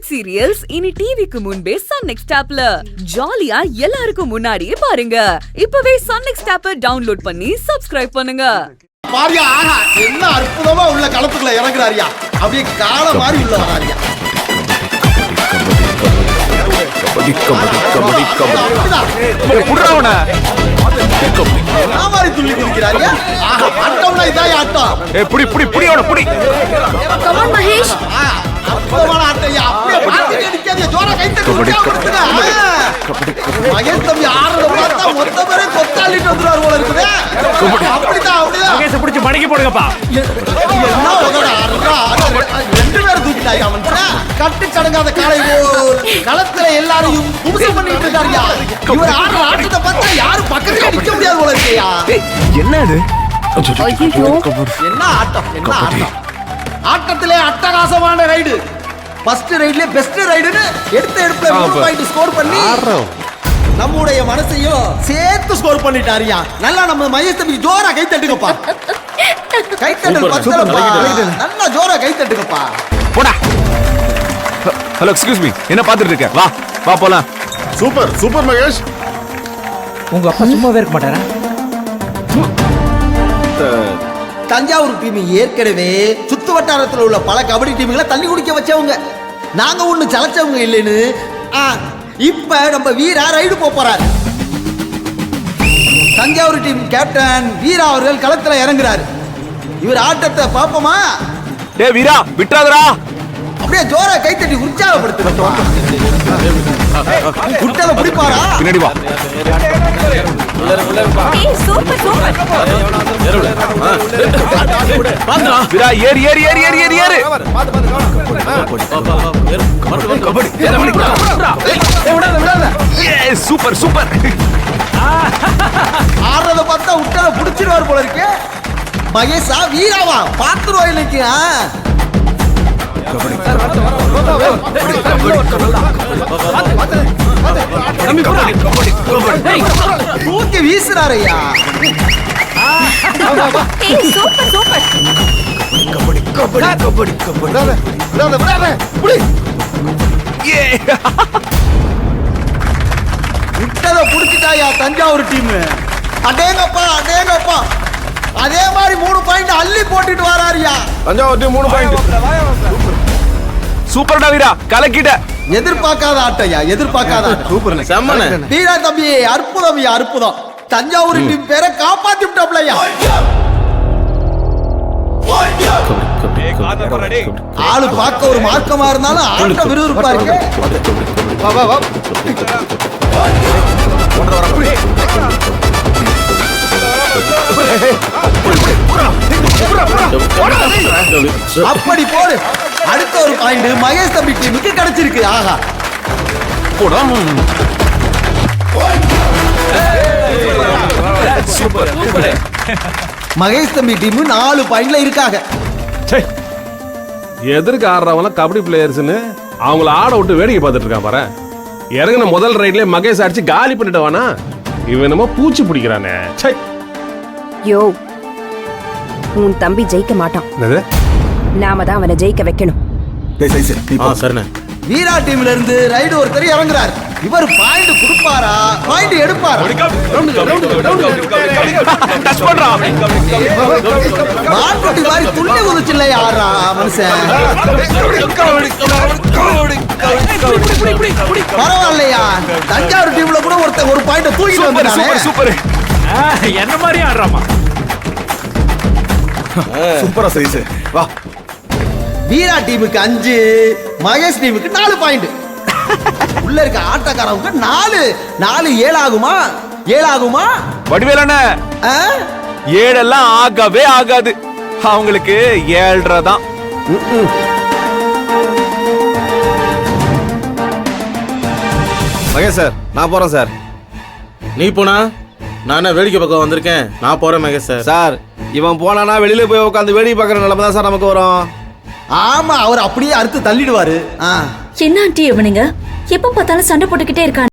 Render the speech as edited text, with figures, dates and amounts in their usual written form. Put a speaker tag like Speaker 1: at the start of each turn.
Speaker 1: Web serials இனி டிவிக்கு முன்பே சன் நெக்ஸ்ட் ஆப்ல ஜாலியா எல்லாருக்கும் முன்னாடியே பாருங்க. இப்பவே சன் நெக்ஸ்ட் ஆப்பை டவுன்லோட் பண்ணி சப்ஸ்கிரைப் பண்ணுங்க.
Speaker 2: பாரியா ஆஹா என்ன அற்புதமா உள்ள களத்துக்குள்ள இறங்குறாரியா. அப்படியே கால மாதிரி உள்ள வராரியா.
Speaker 3: கபடி கபடி கபடி கபடி புடுறவன
Speaker 2: நாமாரி துள்ளி குதிக்கிறாரியா. ஆஹா ஆட்டம்னா இதாயா ஆட்டம்.
Speaker 3: புடி புடி புடி அவன புடி.
Speaker 1: Come on Mahesh.
Speaker 2: அற்புதமான ஆட்டையா. அப்படியே பாத்துட்டே நிக்காதே. ஜோரா கை தட்டி உட்கார்ந்துங்க. மகேஷ் தம்பி ஆறத பார்த்தா மொத்த பேரே கொத்தாலிட்டு வந்துறாரு போல இருக்குது. அப்படிதான் அப்படிதான்.
Speaker 3: மகேஷ் பிடிச்சு மடக்கி போடுங்கப்பா.
Speaker 2: என்ன ஒகடா ஆறா. ரெண்டு பேர் தூக்கிட்டாய் அவன். கட்டு கடங்காத காளை களத்துல எல்லாரையும் கும்சம் பண்ணிட்டு இருக்காருயா. இவர் ஆடுற ஆட்டத்தை பார்த்தா யாரும் பக்கத்துல நிக்க முடியாது போல இருக்கேயா.
Speaker 3: என்ன இது?
Speaker 2: என்ன ஆட்டம் என்ன ஆட்டம். ஆட்டத்திலே அட்டகாசமான ரைடு. ஃபர்ஸ்ட் ரைட்ல பெஸ்ட் ரைடுன்னு எடுப்புல 3 பாயிண்ட் ஸ்கோர் பண்ணி நம்முடைய மனசையும் சேர்த்து ஸ்கோர் பண்ணிட்டாரியா. நல்லா நம்ம மகேஷ் தம்பி ஜோரா கை தட்டுங்கப்பா. கை தட்டல் பத்தலப்பா. நல்லா ஜோரா கை தட்டுங்கப்பா.
Speaker 3: போடா. ஹலோ எக்ஸ்கியூஸ் மீ, என்ன பாத்துட்டு இருக்க? வா வா போலாம்.
Speaker 4: Super super Mahesh.
Speaker 5: உங்க அப்பா சும்மாவே இருக்க மாட்டாரா?
Speaker 2: தஞ்சாவூர் டீம் ஏற்கனவே சுத்து வட்டாரத்தில் உள்ள பல கபடி டீம்களை தண்ணி குடிக்க வச்சவங்க. நாங்க ஒண்ணு சளைச்சவங்க இல்லைன்னு இப்ப நம்ம வீரா ரைடு போறாரு. தஞ்சாவூர் டீம் கேப்டன் வீரா அவர்கள் களத்துல இறங்குறாரு. இவர் ஆட்டத்தை பாப்போமா?
Speaker 3: டேய் வீரா விட்டாதடா.
Speaker 2: அப்படியே ஜோரா கை தட்டி உற்சாகப்படுத்துங்க. குட்டல பிடிப்பாரா?
Speaker 3: பின்னாடி வா.
Speaker 1: ஏய் சூப்பர் சூப்பர்.
Speaker 3: பாத்துடா வீரா. ஏறு ஏறு ஏறு ஏறு ஏறு ஏறு. கபடி ஏய் சூப்பர் சூப்பர்.
Speaker 2: ஆறத பார்த்தா உட்டல பிடிச்சிருவார் போல இருக்கு. மகேஷா வீராவா பாத்துருவா இன்னைக்கு. தூக்கி வீசுறாரையா.
Speaker 1: ஏய் சூப்பர் சூப்பர்.
Speaker 3: கபடி கபடி கபடி கபடி.
Speaker 2: புடி.
Speaker 3: ஏய்
Speaker 2: விட்டத புடிச்சிட்டாயா தஞ்சாவூர் டீம். அடேங்கப்பா அடேங்கப்பா. அதே மாதிரி 3 பாயிண்ட் அள்ளி போட்டுட்டு வராரியா.
Speaker 4: Thanjavur team 3 point.
Speaker 3: சூப்பர்டா வீரா, கலக்கிட்ட.
Speaker 2: எதிர்பார்க்காத ஆட்டையா எதிர்பார்க்காத.
Speaker 4: சூப்பர் செம்மனே.
Speaker 2: வீரா தம்பி அற்புதம் அற்புதம். தஞ்சாவூர் டீம் பேரை காப்பாத்தி விட்டாப்லையா. ஆளு பார்க்க ஒரு மார்க்கமா இருந்தாலும் ஆட்ட விறுவிறுப்பா இருக்கு. வா வா வா. அப்படி போடு. அடுத்த ஒரு பாயிண்ட் மகேஷ் தம்பி டீமுக்கு கிடைச்சிருக்கு. ஆஹா
Speaker 3: போடா. Super super.
Speaker 2: மகேஷ் தம்பி டீம் 4 பாயிண்ட்ல இருக்காங்க.
Speaker 4: எதிர்க்கு ஆடுறவங்க கபடி பிளேயர்ஸ்னு அவங்கள ஆட விட்டு வேடிக்கை பார்த்துட்டு இருக்கான் பாரு. இறங்கின முதல் ரைட்ல மகேஷ் அடிச்சு காலி பண்ணிட்டவானா. இவன் என்னமோ பூச்சி பிடிக்கிறானே.
Speaker 6: யோ, உன் தம்பி ஜெயிக்க மாட்டான்.
Speaker 4: என்னது?
Speaker 6: நாம தான் அவனை ஜெயிக்க வைக்கணும்.
Speaker 2: வீரா டீம்ல இருந்து ரைடு ஒருத்தர் இறங்குறாரு. இவர் பாயிண்ட் கொடுப்பாரா பாயிண்ட் எடுப்பாரா?
Speaker 3: டச் பண்றா.
Speaker 2: மான்குட்டி மாதிரி துள்ளி குதிச்சுல யாரா மனுஷன். பரவாயில்லையா. தஞ்சாவூர் டீம்ல கூட ஒருத்தர் ஒரு பாயிண்ட் தூக்கிட்டு வந்தானே.
Speaker 3: Super super.
Speaker 5: என்ன மாதிரி ஆடுறாமா?
Speaker 3: சூப்பரா சைஸ். வா.
Speaker 2: வீரா டீமுக்கு 5, மகேஷ் டீமுக்கு 4 பாயிண்ட். உள்ள இருக்க ஆட்டக்காரங்க 4 7 ஆகுமா? 7 ஆகுமா?
Speaker 3: வடிவேலண்ணே 7 எல்லாம் ஆகவே ஆகாது. அவங்களுக்கு 7.5 தான்.
Speaker 7: மகேஷ் சார், நான் போறேன் சார்.
Speaker 8: நீ போனா நான் வேடிக்கை பக்கம் வந்திருக்கேன். நான் போறேன் மகேஷ் சார்.
Speaker 7: சார், இவன் போனானா வெளியில போய் உட்காந்து வேடிக்கை பார்க்குற நிலைமை தான் சார் நமக்கு வரும்.
Speaker 2: ஆமா, அவர் அப்படியே அறுத்து தள்ளிடுவாரு.
Speaker 9: என்ன ஆண்டி இவனுங்க எப்ப பார்த்தாலும் சண்டை போட்டுக்கிட்டே இருக்காங்க.